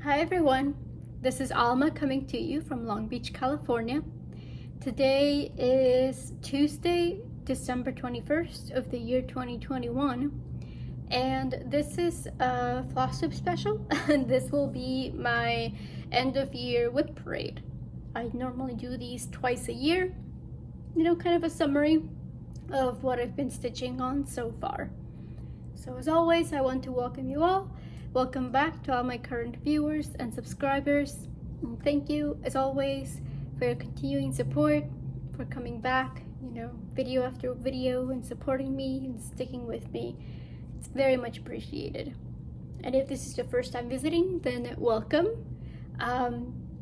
Hi everyone, this is Alma coming to you from Long Beach, California. Today is Tuesday, December 21st of the year 2021, and this is a FlossTube special. And this will be my end of year WIP parade. I normally do these twice a year, kind of a summary of what I've been stitching on so far. So as always, I want to welcome you all. Welcome back to all my current viewers and subscribers. And thank you, as always, for your continuing support, for coming back, video after video and supporting me and sticking with me. It's very much appreciated. And if this is your first time visiting, then welcome.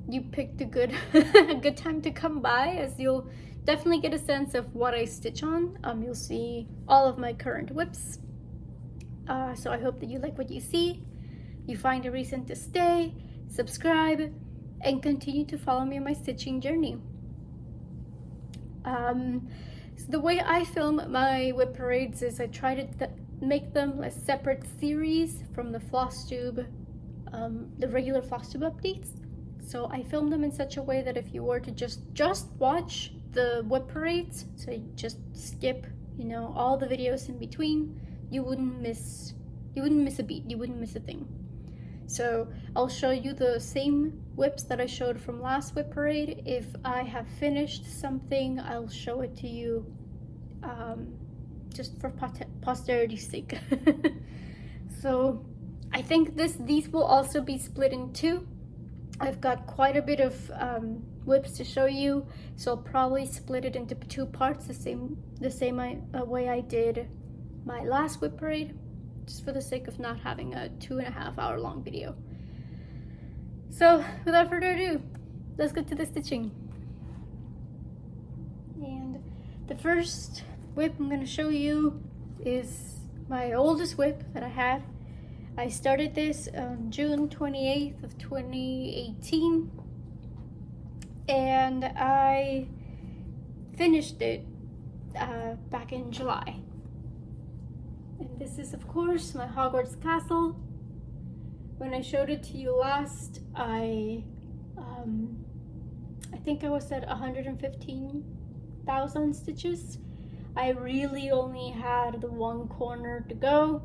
You picked a good a good time to come by, as you'll definitely get a sense of what I stitch on. You'll see all of my current WIPs. So I hope that you like what you see. You find a reason to stay, subscribe, and continue to follow me on my stitching journey. So the way I film my WIP parades is I try to make them a separate series from the FlossTube, the regular FlossTube updates. So I film them in such a way that if you were to just watch the WIP parades, so you just skip, all the videos in between, you wouldn't miss a beat, you wouldn't miss a thing. So I'll show you the same WIPs that I showed from last WIP parade. If I have finished something, I'll show it to you just for posterity's sake. So I think these will also be split in two. I've got quite a bit of WIPs to show you, so I'll probably split it into two parts, the same way I did my last WIP parade, just for the sake of not having a 2.5 hour long video. So without further ado, let's get to the stitching. And the first WIP I'm going to show you is my oldest WIP that I had. I started this on June 28th of 2018, and I finished it back in July. And this is, of course, my Hogwarts castle. When I showed it to you last, I think I was at 115,000 stitches. I really only had the one corner to go.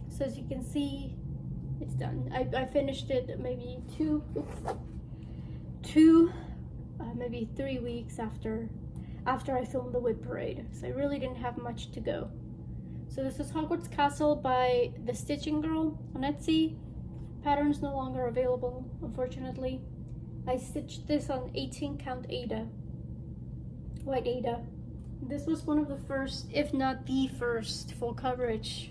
So as you can see, it's done. I finished it maybe maybe 3 weeks after I filmed the WIP parade. So I really didn't have much to go. So this is Hogwarts Castle by The Stitching Girl on Etsy. Pattern's no longer available, unfortunately. I stitched this on 18 count Aida, white Aida. This was one of the first, if not the first, full coverage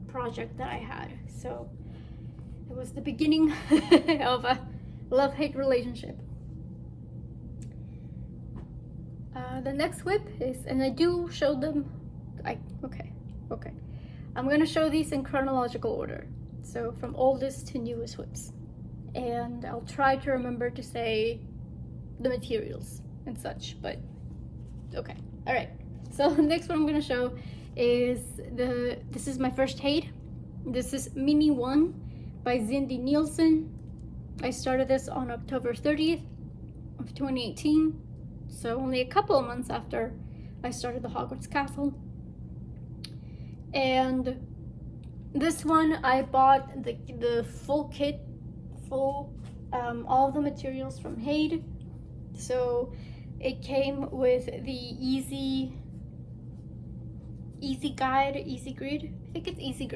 project that I had. So it was the beginning of a love-hate relationship. The next WIP is, and I do show them, okay. I'm gonna show these in chronological order. So from oldest to newest WIPs. And I'll try to remember to say the materials and such, but okay. All right. So the next one I'm gonna show is this is my first hate. This is Mini 1 by Cindy Nielsen. I started this on October 30th of 2018. So only a couple of months after I started the Hogwarts Castle. And this one I bought the full kit, all of the materials from Haid. So it came with the easy guide, easy grid. I think it's easy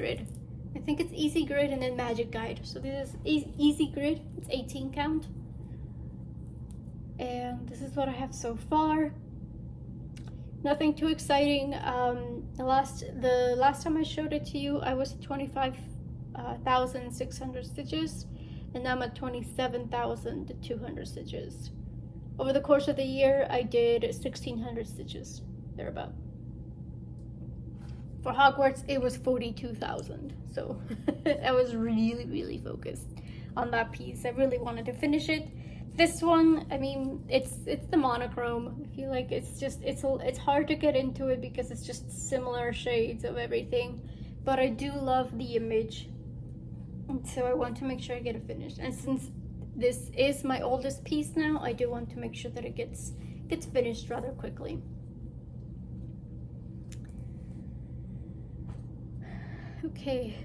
grid. And then magic guide. So this is easy grid. It's 18 count. And this is what I have so far. Nothing too exciting. The last time I showed it to you, I was at 25,600 stitches, and now I'm at 27,200 stitches. Over the course of the year, I did 1,600 stitches, thereabout. For Hogwarts, it was 42,000. So I was really, really focused on that piece. I really wanted to finish it. This one, I mean, it's the monochrome. I feel like it's hard to get into it because it's just similar shades of everything. But I do love the image And so I want to make sure I get it finished. And since this is my oldest piece now, I do want to make sure that it gets finished rather quickly. Okay,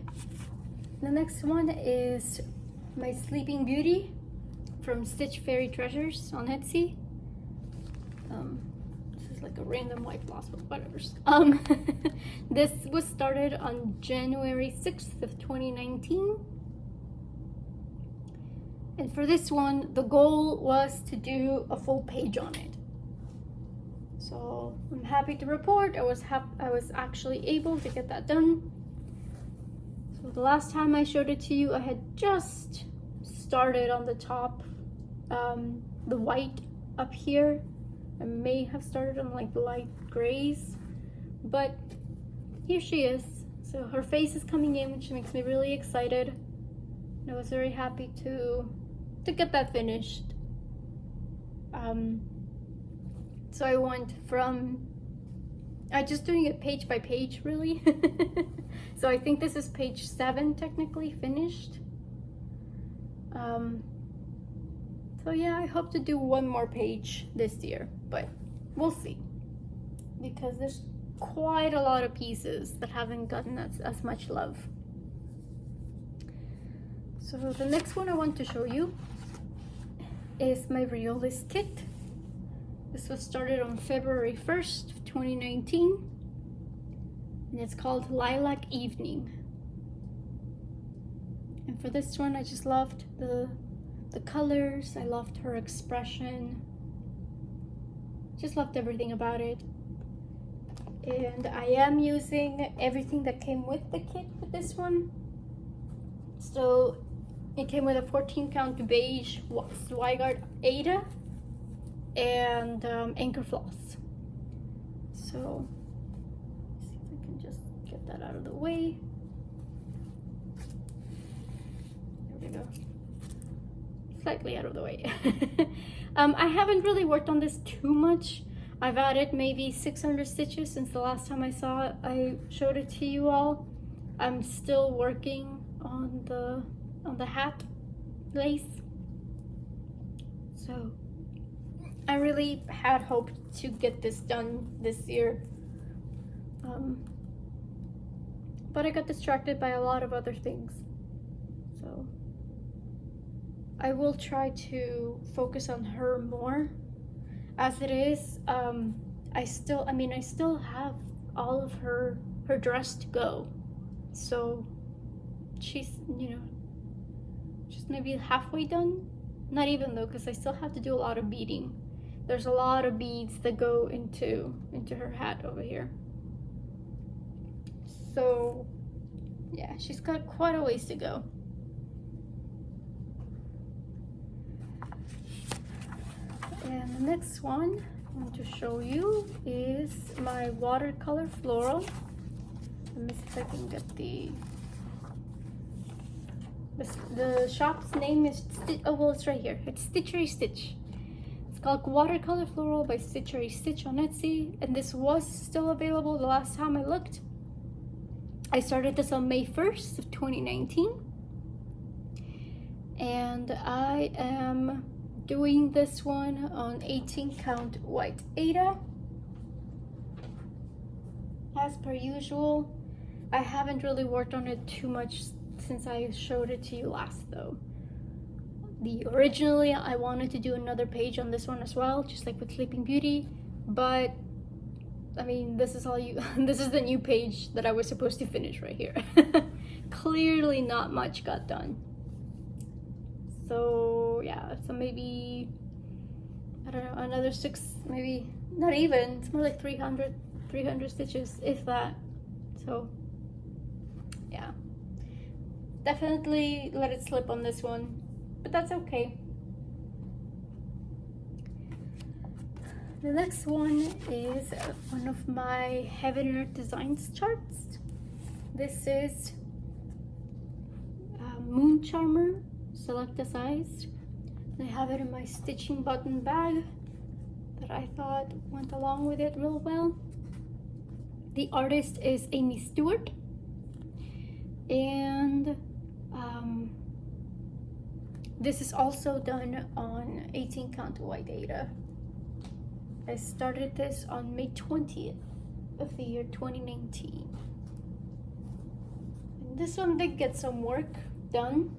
the next one is my Sleeping Beauty from Stitch Fairy Treasures on Etsy. This is like a random white floss, but whatever. This was started on January 6th of 2019. And for this one, the goal was to do a full page on it. So I'm happy to report I was actually able to get that done. So the last time I showed it to you, I had just started on the top, the white up here. I may have started on like light grays, but here she is. So her face is coming in, which makes me really excited. And I was very happy to get that finished. So I went from just doing it page by page, really. So I think this is page 7 technically finished. So yeah, I hope to do one more page this year, but we'll see, because there's quite a lot of pieces that haven't gotten as much love. So the next one I want to show you is my Realist kit. This was started on February 1st, 2019, and it's called Lilac Evening. And for this one, I just loved the colors, I loved her expression, just loved everything about it. And I am using everything that came with the kit with this one. So it came with a 14 count beige Zweigart Ada and anchor floss. So let's see if I can just get that out of the way. There we go. Slightly out of the way. I haven't really worked on this too much. I've added maybe 600 stitches since the last time I showed it to you all. I'm still working on the hat lace. So I really had hoped to get this done this year. But I got distracted by a lot of other things. So I will try to focus on her more. As it is, I still have all of her dress to go. So she's, just maybe halfway done. Not even though, because I still have to do a lot of beading. There's a lot of beads that go into her hat over here. So yeah, she's got quite a ways to go. And the next one I want to show you is my watercolor floral. Let me see if I can get the shop's name is it's right here. It's Stitchery Stitch. It's called Watercolor Floral by Stitchery Stitch on Etsy, and this was still available the last time I looked. I started this on May 1st of 2019, and I am doing this one on 18 count white Ada. As per usual, I haven't really worked on it too much since I showed it to you last though. Originally I wanted to do another page on this one as well, just like with Sleeping Beauty, but I mean, this is the new page that I was supposed to finish right here. Clearly not much got done. So yeah, so maybe, I don't know, another 6, maybe not even, it's more like 300 stitches, if that. So yeah, definitely let it slip on this one, but that's okay. The next one is one of my Heaven and Earth Designs charts. This is Moon Charmer, select a size. I have it in my stitching button bag that I thought went along with it real well. The artist is Amy Stewart, and This is also done on 18 count white data. I started this on May 20th of the year 2019. And this one did get some work done.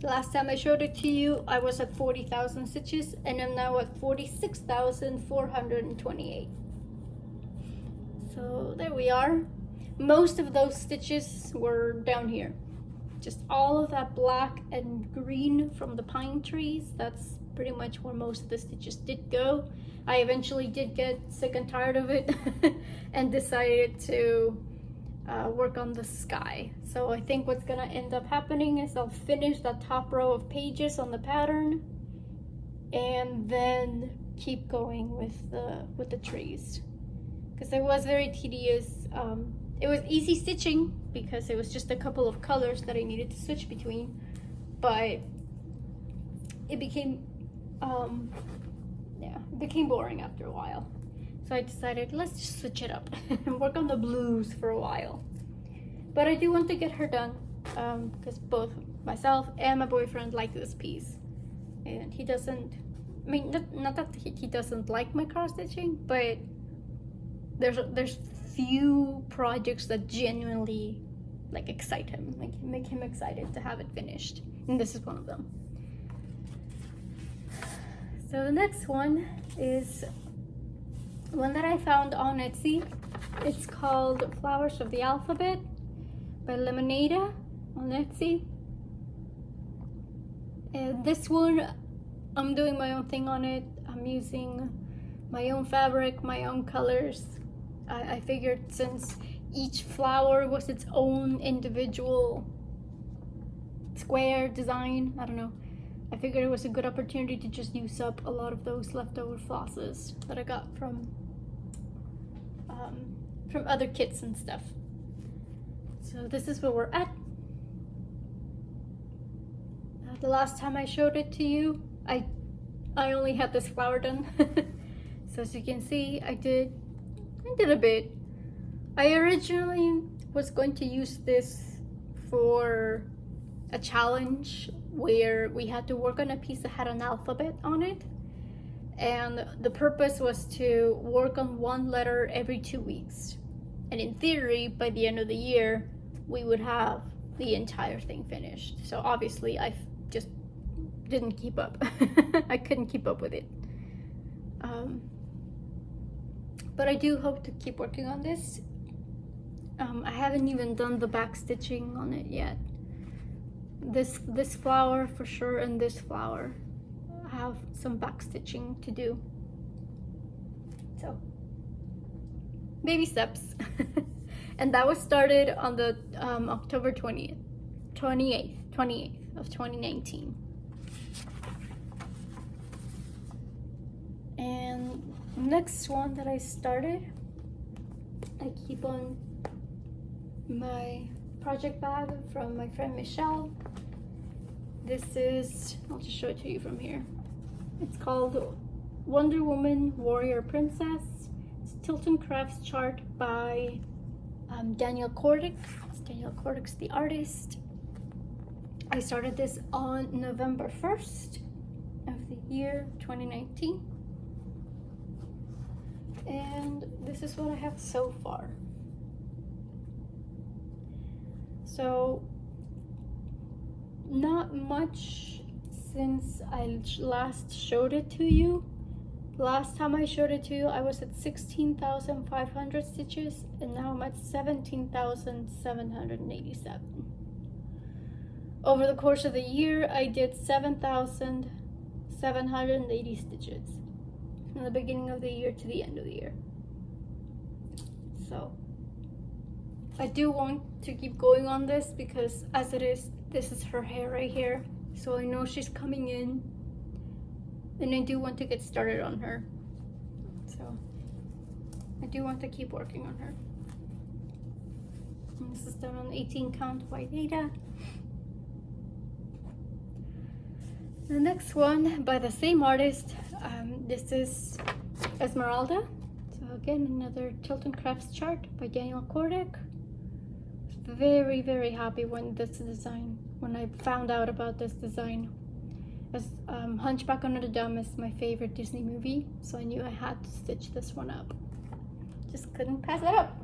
Last time I showed it to you, I was at 40,000 stitches, and I'm now at 46,428. So there we are. Most of those stitches were down here. Just all of that black and green from the pine trees, that's pretty much where most of the stitches did go. I eventually did get sick and tired of it and decided to work on the sky. So I think what's gonna end up happening is I'll finish that top row of pages on the pattern and then keep going with the trees, because it was very tedious. It was easy stitching because it was just a couple of colors that I needed to switch between, but it became it became boring after a while. So I decided, let's just switch it up and work on the blues for a while. But I do want to get her done because both myself and my boyfriend like this piece, and he doesn't. I mean, not that he doesn't like my cross stitching, but there's few projects that genuinely like excite him, like make him excited to have it finished, and this is one of them. So the next one is one that I found on Etsy. It's called Flowers of the Alphabet by Lemonada on Etsy. And this one, I'm doing my own thing on it. I'm using my own fabric, my own colors. I figured since each flower was its own individual square design, I don't know, I figured it was a good opportunity to just use up a lot of those leftover flosses that I got from other kits and stuff. So this is where we're at. The last time I showed it to you, I only had this flower done. So as you can see, I did a bit. I originally was going to use this for a challenge where we had to work on a piece that had an alphabet on it, and the purpose was to work on one letter every 2 weeks, and in theory by the end of the year we would have the entire thing finished. So obviously I just didn't keep up. I couldn't keep up with it, but I do hope to keep working on this. I haven't even done the back stitching on it yet. This flower for sure, and this flower have some back stitching to do. So baby steps. And that was started on the October 28th of 2019. And next one that I started, I keep on my project bag from my friend Michelle. This is, I'll just show it to you from here. It's called Wonder Woman Warrior Princess. It's Tilton Crafts chart by Daniel Kordick. It's Daniel Kordick's the artist. I started this on November 1st of the year 2019. And this is what I have so far. So not much since I last showed it to you. Last time I showed it to you, I was at 16,500 stitches, and now I'm at 17,787. Over the course of the year, I did 7,780 stitches from the beginning of the year to the end of the year. So I do want to keep going on this because as it is, this is her hair right here. So I know she's coming in, and I do want to get started on her. So I do want to keep working on her. And this is done on 18 count white data. The next one by the same artist, this is Esmeralda. So again, another Tilton Crafts chart by Daniel Kordick. very, very happy when I found out about this design. As Hunchback of Notre Dame is my favorite Disney movie, so I knew I had to stitch this one up. Just couldn't pass it up.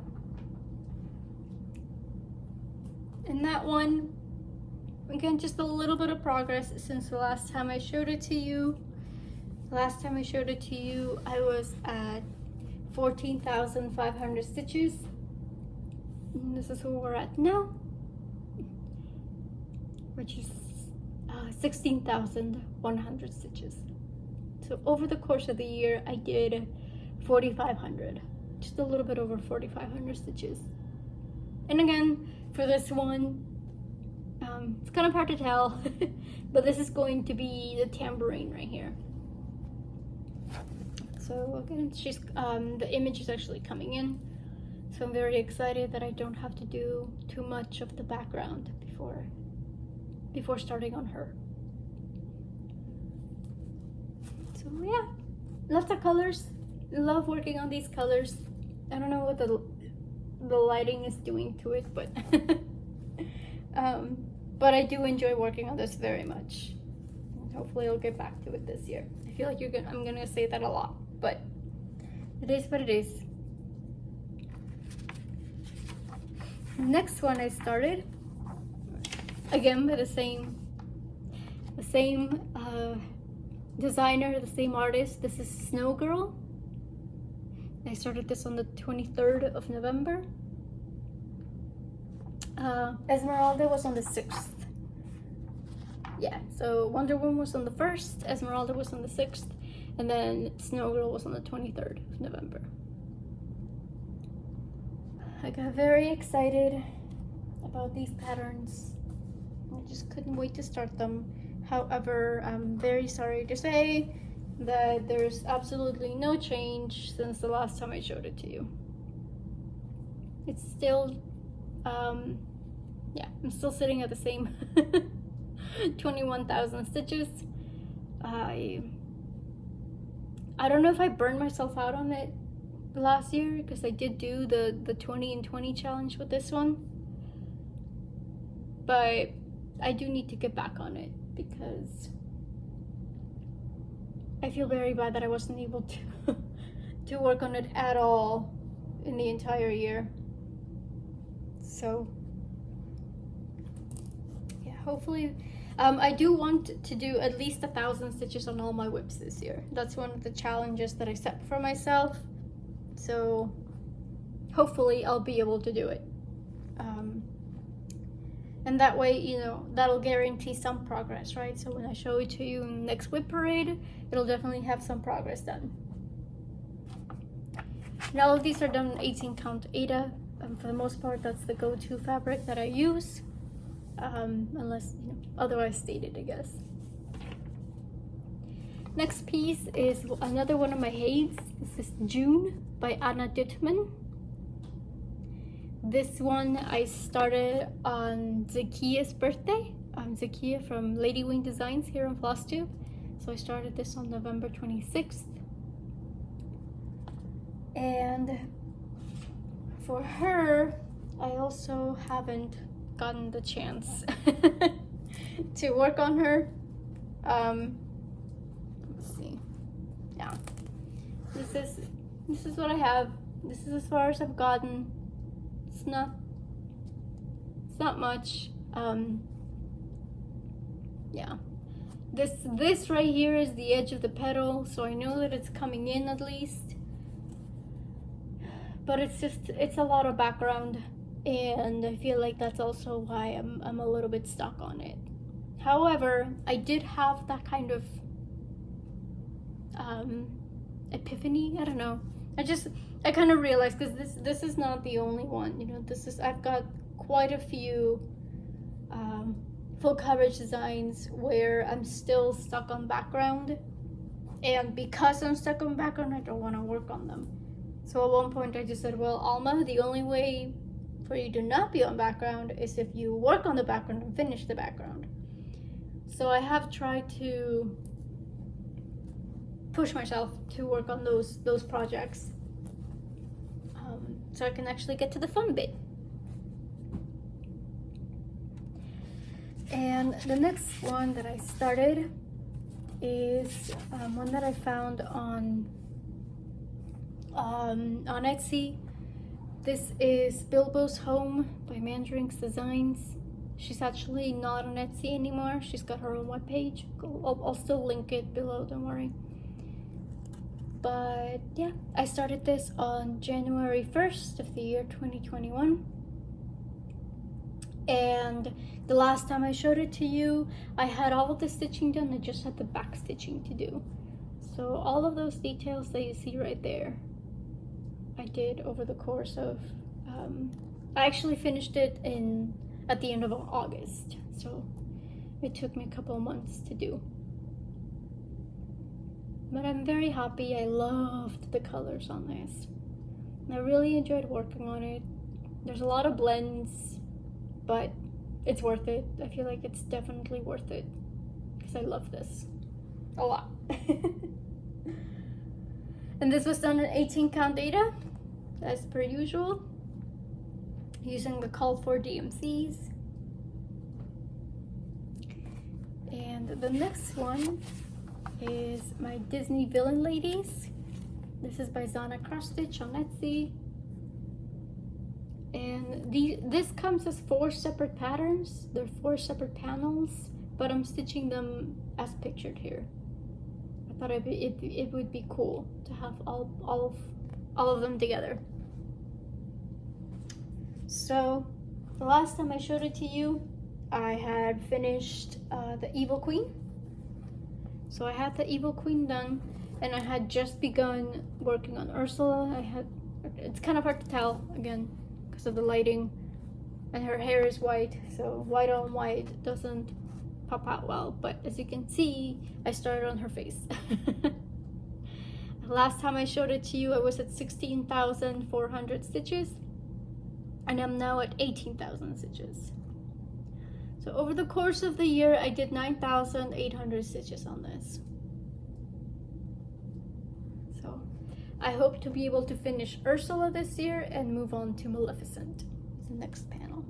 And that one, again, just a little bit of progress since the last time I showed it to you. Last time I showed it to you, I was at 14,500 stitches. And this is where we're at now, which is 16,100 stitches. So over the course of the year, I did 4,500, just a little bit over 4,500 stitches. And again, for this one, it's kind of hard to tell, but this is going to be the tambourine right here. So again, she's the image is actually coming in, so I'm very excited that I don't have to do too much of the background before starting on her. So yeah, lots of colors. Love working on these colors. I don't know what the lighting is doing to it, but but I do enjoy working on this very much. Hopefully I'll get back to it this year. I feel like I'm gonna say that a lot, but it is what it is. Next one I started again by the same designer, the same artist. This is Snow Girl. I started this on the 23rd of November. Esmeralda was on the 6th. Yeah, so Wonder Woman was on the 1st, Esmeralda was on the 6th, and then Snow Girl was on the 23rd of November. I got very excited about these patterns. I just couldn't wait to start them. However, I'm very sorry to say that there's absolutely no change since the last time I showed it to you. It's still, yeah, I'm still sitting at the same 21,000 stitches. I don't know if I burned myself out on it last year, because I did do the 20 and 20 challenge with this one, but I do need to get back on it because I feel very bad that I wasn't able to work on it at all in the entire year. So yeah, hopefully I do want to do at least 1,000 stitches on all my WIPs this year. That's one of the challenges that I set for myself, so hopefully I'll be able to do it. And that way, you know, that'll guarantee some progress, right? So when I show it to you in the next WIP parade, it'll definitely have some progress done. Now all of these are done in 18 count Aida. For the most part, that's the go-to fabric that I use, unless, you know, otherwise stated, I guess. Next piece is another one of my Hades. This is June by Anna Dittman. This one I started on Zakia's birthday. Zakia from Lady Wing Designs here on FlossTube. So I started this on November 26th. And for her, I also haven't gotten the chance to work on her. Let's see. Yeah. This is what I have. This is as far as I've gotten. It's not much. Yeah, this right here is the edge of the petal, so I know that it's coming in at least, but it's a lot of background, and I feel like that's also why I'm a little bit stuck on it. However, I did have that kind of epiphany, I don't know. I kind of realized, because this is not the only one, you know, I've got quite a few full coverage designs where I'm still stuck on background, and because I'm stuck on background, I don't want to work on them. So at one point I just said, well, Alma, the only way for you to not be on background is if you work on the background and finish the background. So I have tried to push myself to work on those projects, so I can actually get to the fun bit. And the next one that I started is one that I found on Etsy. This is Bilbo's Home by Mandarin's Designs. She's actually not on Etsy anymore. She's got her own webpage. I'll still link it below, don't worry. But yeah, I started this on January 1st of the year 2021. And the last time I showed it to you, I had all of the stitching done. I just had the back stitching to do. So all of those details that you see right there, I did over the course of, I actually finished it at the end of August. So it took me a couple of months to do. But I'm very happy. I loved the colors on this. I really enjoyed working on it. There's a lot of blends, but it's worth it. I feel like it's definitely worth it because I love this a lot. And this was done in 18 count data, as per usual, using the called for DMCs. And the next one is my Disney Villain Ladies. This is by Zana Cross Stitch on Etsy. And this comes as 4 separate patterns. They're 4 separate panels, but I'm stitching them as pictured here. I thought it would be cool to have all of them together. So the last time I showed it to you, I had finished the Evil Queen. So I had the Evil Queen done, and I had just begun working on Ursula. It's kind of hard to tell again because of the lighting, and her hair is white, so white on white doesn't pop out well, but as you can see, I started on her face. Last time I showed it to you, I was at 16,400 stitches, and I'm now at 18,000 stitches. So over the course of the year, I did 9,800 stitches on this. So I hope to be able to finish Ursula this year and move on to Maleficent, the next panel.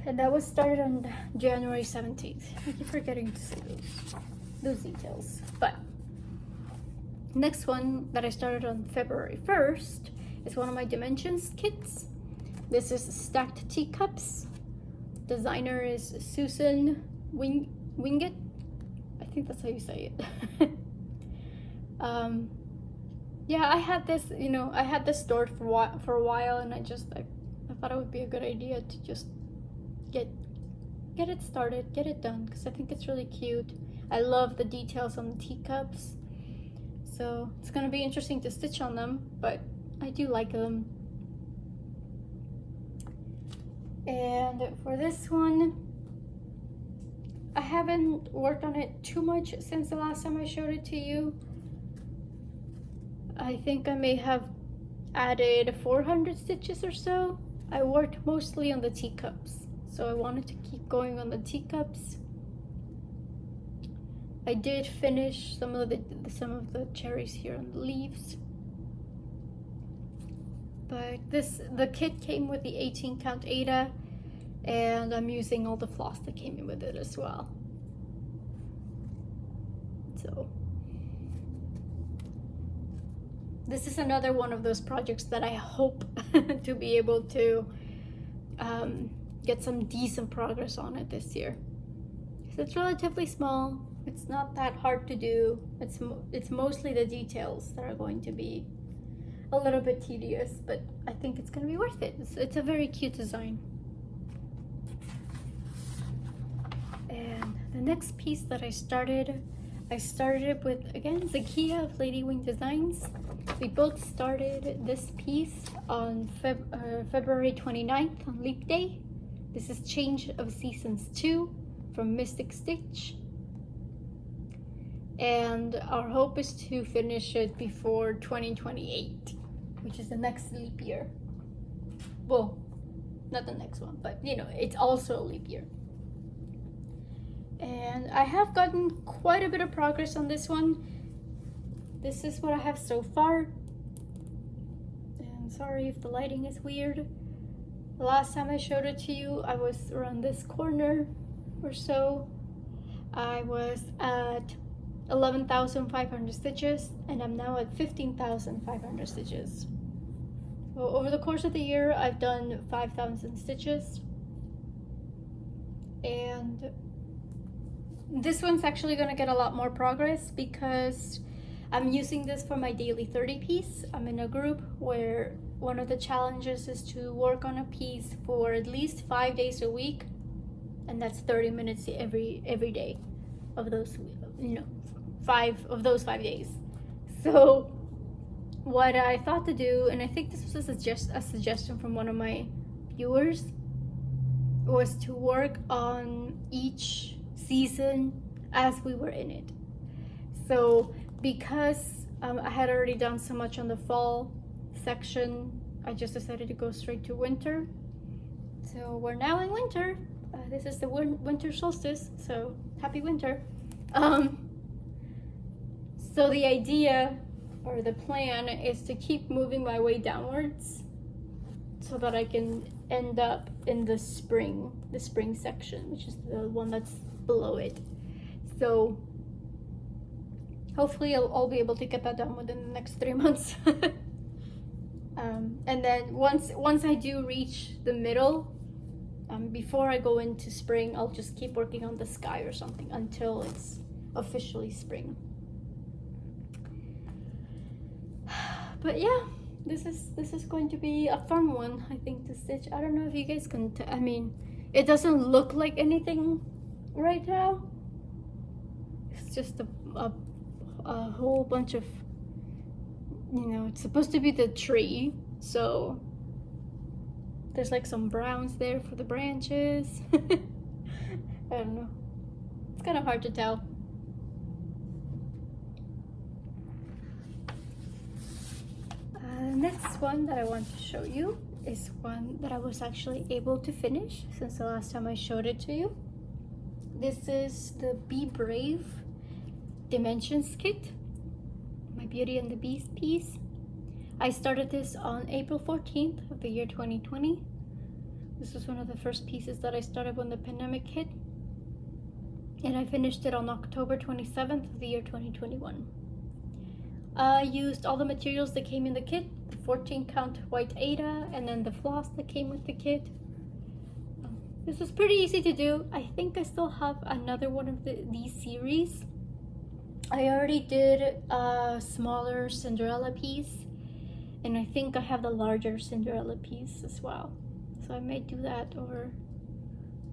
And that was started on January 17th. I keep forgetting to say those details. But next one that I started on February 1st is one of my Dimensions kits. This is Stacked Teacups. Designer is Susan Wingett. I think that's how you say it. Yeah, I had this, I had this stored for a while, and I thought it would be a good idea to just get it started, get it done, because I think it's really cute. I love the details on the teacups, so it's gonna be interesting to stitch on them, but I do like them. And for this one, I haven't worked on it too much since the last time I showed it to you. I think I may have added 400 stitches or so. I worked mostly on the teacups, so I wanted to keep going on the teacups. I did finish some of the cherries here on the leaves. But the kit came with the 18 count Ada, and I'm using all the floss that came in with it as well. So this is another one of those projects that I hope to be able to get some decent progress on it this year. So it's relatively small. It's not that hard to do. It's mostly the details that are going to be a little bit tedious, but I think it's going to be worth it. It's a very cute design. And the next piece that I started with, again, Zakia of Lady Wing Designs. We both started this piece on February 29th on Leap Day. This is Change of Seasons 2 from Mystic Stitch. And our hope is to finish it before 2028, which is the next leap year. Well, not the next one, but it's also a leap year. And I have gotten quite a bit of progress on this one. This is what I have so far. And I'm sorry if the lighting is weird. The last time I showed it to you, I was around this corner or so. I was at 11,500 stitches, and I'm now at 15,500 stitches. So over the course of the year, I've done 5,000 stitches. And this one's actually gonna get a lot more progress because I'm using this for my daily 30 piece. I'm in a group where one of the challenges is to work on a piece for at least 5 days a week, and that's 30 minutes every day of those, you know, 5 days. So what I thought to do, and I think this was a suggestion from one of my viewers, was to work on each season as we were in it. So because I had already done so much on the fall section, I just decided to go straight to winter. So we're now in winter. This is the winter solstice, so happy winter. So the idea or the plan is to keep moving my way downwards so that I can end up in the spring section, which is the one that's below it. So hopefully I'll be able to get that done within the next 3 months. And then once I do reach the middle, before I go into spring, I'll just keep working on the sky or something until it's officially spring. But yeah, this is going to be a fun one, I think, to stitch. I don't know if you guys can I mean, it doesn't look like anything right now. It's just a whole bunch of, you know, it's supposed to be the tree, so there's like some browns there for the branches. I don't know, it's kind of hard to tell. Next one that I want to show you is one that I was actually able to finish since the last time I showed it to you. This is the Be Brave Dimensions kit, my Beauty and the Beast piece. I started this on April 14th of the year 2020. This was one of the first pieces that I started when the pandemic hit, and I finished it on October 27th of the year 2021. I used all the materials that came in the kit, the 14 count white Aida, and then the floss that came with the kit. This was pretty easy to do. I think I still have another one of these series. I already did a smaller Cinderella piece, and I think I have the larger Cinderella piece as well. So I may do that over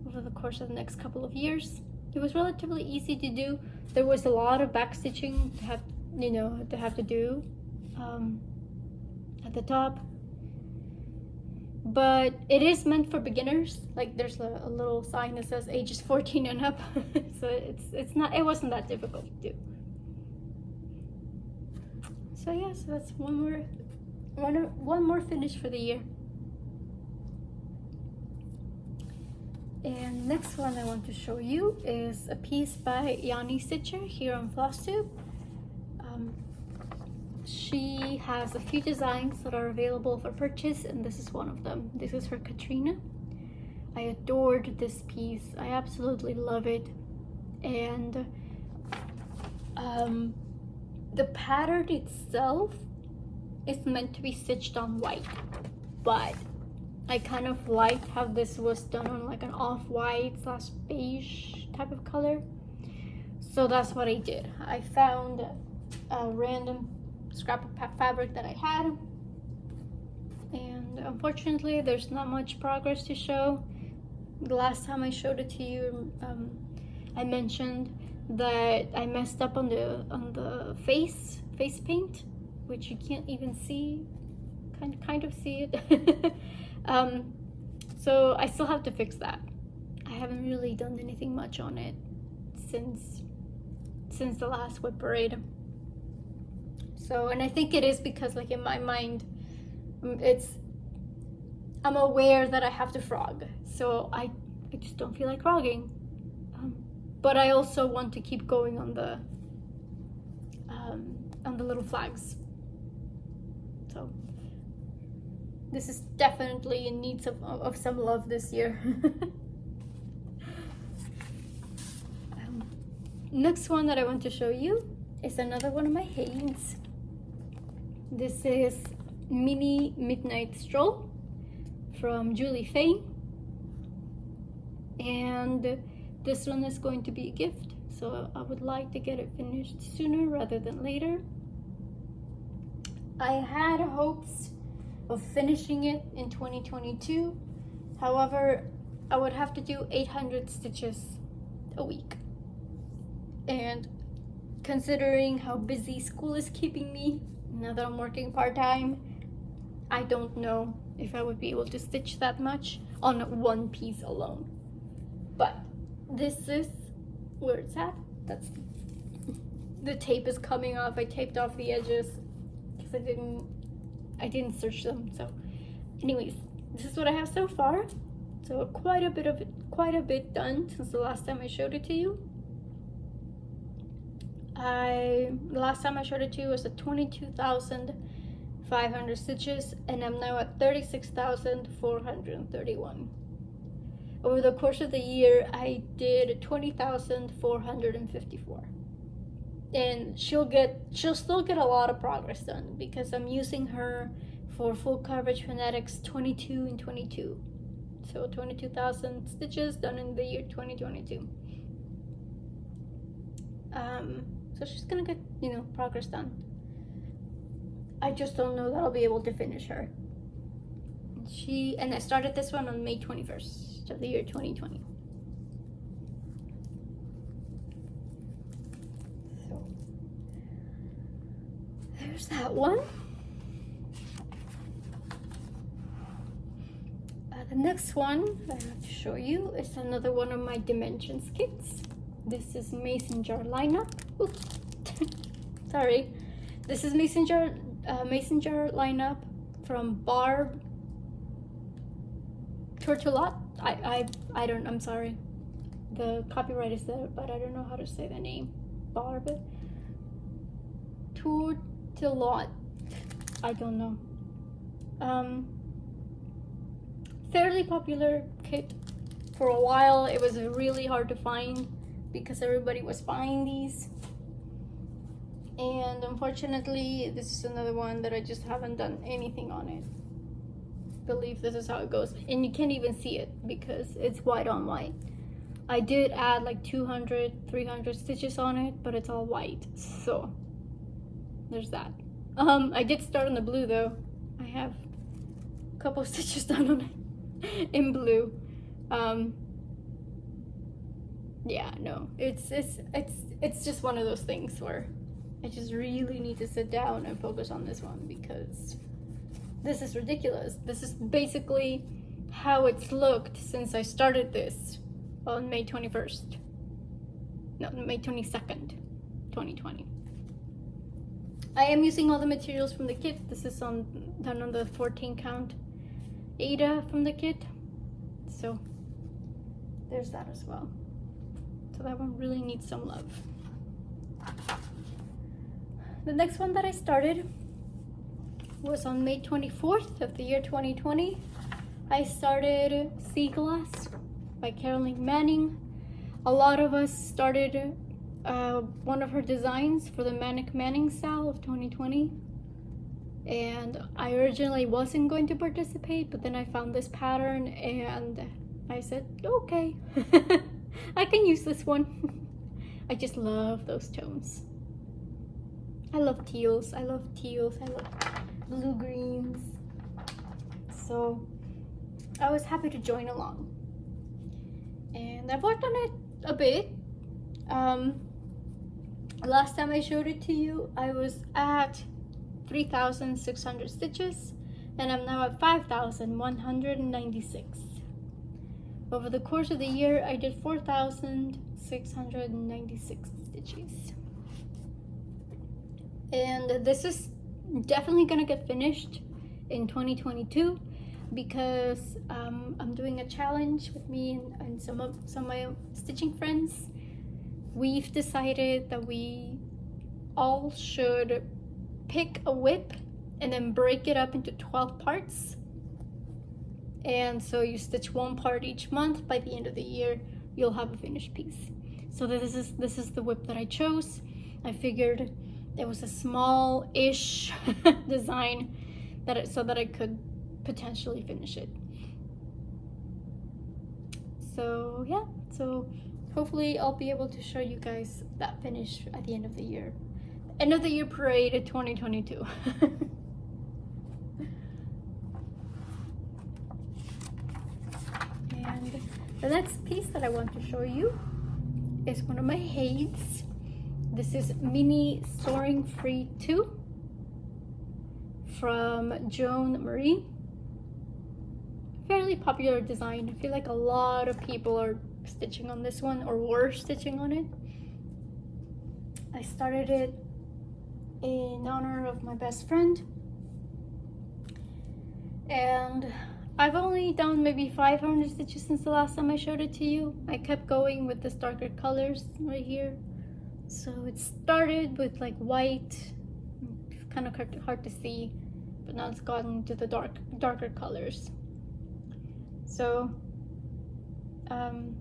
the course of the next couple of years. It was relatively easy to do. There was a lot of backstitching to have to do at the top, but it is meant for beginners. Like, there's a little sign that says ages 14 and up. So it wasn't that difficult to do. So yeah, so that's one more finish for the year. And next one I want to show you is a piece by Yanni Stitcher here on FlossTube. She has a few designs that are available for purchase, and this is one of them. This is her Katrina. I adored this piece. I absolutely love it. And the pattern itself is meant to be stitched on white, but I kind of liked how this was done on like an off-white / beige type of color. So that's what I did. I found a random scrap of fabric that I had, and unfortunately there's not much progress to show. The last time I showed it to you, I mentioned that I messed up on the face paint, which you can't even see, kind of see it. So I still have to fix that. I haven't really done anything much on it since the last WIP parade. So, and I think it is because, like, in my mind, I'm aware that I have to frog, so I just don't feel like frogging. But I also want to keep going on the little flags. So This is definitely in need of some love this year. Next one that I want to show you is another one of my Hanes. This is Mini Midnight Stroll from Julie Faye. And this one is going to be a gift, so I would like to get it finished sooner rather than later. I had hopes of finishing it in 2022. However, I would have to do 800 stitches a week. And considering how busy school is keeping me, now that I'm working part-time, I don't know if I would be able to stitch that much on one piece alone. But this is where it's at. That's the tape is coming off. I taped off the edges because I didn't search them. So anyways, this is what I have so far. So quite a bit done since the last time I showed it to you. The last time I showed it to you was at 22,500 stitches, and I'm now at 36,431. Over the course of the year, I did 20,454. And she'll still get a lot of progress done because I'm using her for full coverage phonetics 22 and 22. So 22,000 stitches done in the year 2022. So she's gonna get, progress done. I just don't know that I'll be able to finish her. And I started this one on May 21st of the year 2020. So there's that one. The next one I have to show you is another one of my dimensions kits. This is mason jar lineup. Oops. Sorry. This is mason jar lineup from Barb Tortolot. I'm sorry. The copyright is there, but I don't know how to say the name. Barb Tortolot. I don't know. Fairly popular kit. For a while, it was really hard to find because everybody was buying these. And unfortunately, this is another one that I just haven't done anything on it. Believe this is how it goes. And you can't even see it because it's white on white. I did add like 200, 300 stitches on it, but it's all white. So there's that. I did start on the blue though. I have a couple of stitches done on it in blue. Yeah, no, it's just one of those things where I just really need to sit down and focus on this one because this is ridiculous. This is basically how it's looked since I started this on May 21st. No, May 22nd, 2020. I am using all the materials from the kit. This is done on the 14 count Ada from the kit. So there's that as well. So that one really needs some love. The next one that I started was on May 24th of the year 2020. I started Sea Glass by Caroline Manning. A lot of us started one of her designs for the Manic Manning style of 2020. And I originally wasn't going to participate, but then I found this pattern and I said, okay, I can use this one. I just love those tones. I love teals, I love blue greens. So I was happy to join along. And I've worked on it a bit. Last time I showed it to you, I was at 3,600 stitches, and I'm now at 5,196. Over the course of the year, I did 4,696 stitches. And this is definitely gonna get finished in 2022 because I'm doing a challenge with me and some of my stitching friends. We've decided that we all should pick a WIP and then break it up into 12 parts And so you stitch one part each month. By the end of the year, you'll have a finished piece. So this is the WIP that I chose. I figured it was a small-ish design so that I could potentially finish it. So yeah, so hopefully I'll be able to show you guys that finish at the end of the year. End of the year parade in 2022. And the next piece that I want to show you is one of my hates. This is Mini Soaring Free 2 from Joan Marie. Fairly popular design. I feel like a lot of people are stitching on this one, or were stitching on it. I started it in honor of my best friend, and I've only done maybe 500 stitches since the last time I showed it to you. I kept going with this darker colors right here. So it started with like white, kind of hard to see, but now it's gotten to the darker colors. So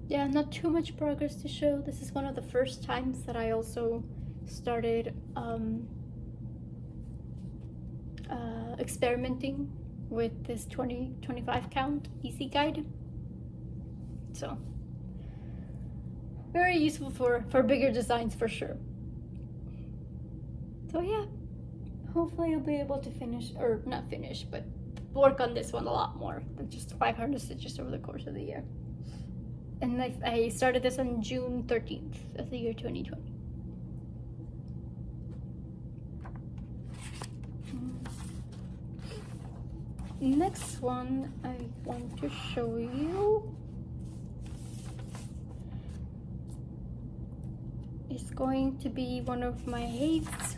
yeah, not too much progress to show. This is one of the first times that I also started experimenting with this 20-25 count easy guide. So very useful for bigger designs for sure. So yeah, hopefully I'll be able to finish, or not finish, but work on this one a lot more than just 500 stitches over the course of the year. And I started this on June 13th of the year 2020. Next one I want to show you is going to be one of my hates.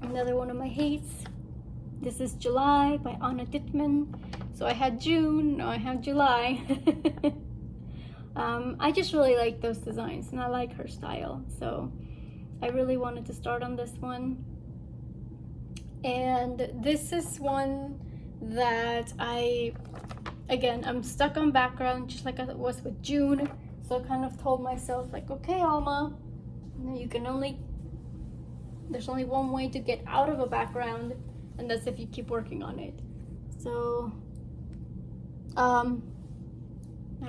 Another one of my hates. This is July by Anna Dittman. So I had June, now I have July. I just really like those designs and I like her style. So I really wanted to start on this one. And this is one that I'm stuck on background just like I was with June. So I kind of told myself like, okay, Alma, there's only one way to get out of a background, and that's if you keep working on it. So I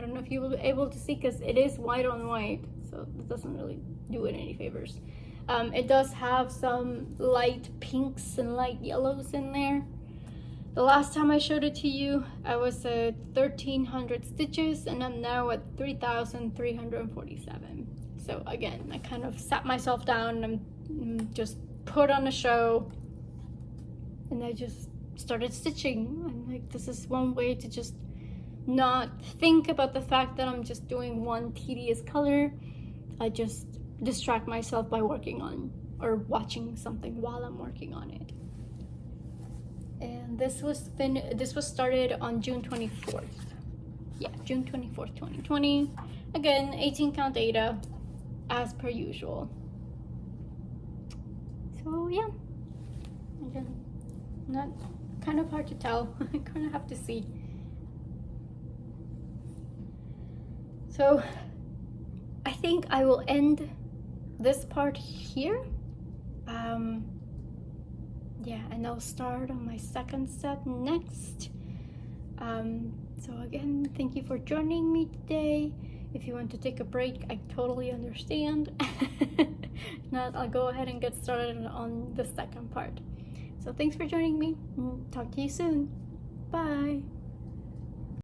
don't know if you will be able to see because it is white on white, so it doesn't really do it any favors. It does have some light pinks and light yellows in there. The last time I showed it to you, I was at 1,300 stitches and I'm now at 3,347. So again, I kind of sat myself down and just put on a show, and I just started stitching. I'm like, this is one way to just not think about the fact that I'm just doing one tedious color. I just distract myself by working on or watching something while I'm working on it. And this was started on June 24th. Yeah, June 24th, 2020. Again, 18 count Ada, as per usual. So yeah, again, not kind of hard to tell. I kind of have to see. So I think I will end this part here. Yeah, and I'll start on my second set next. So again, thank you for joining me today. If you want to take a break, I totally understand. Now I'll go ahead and get started on the second part. So thanks for joining me. Talk to you soon. Bye.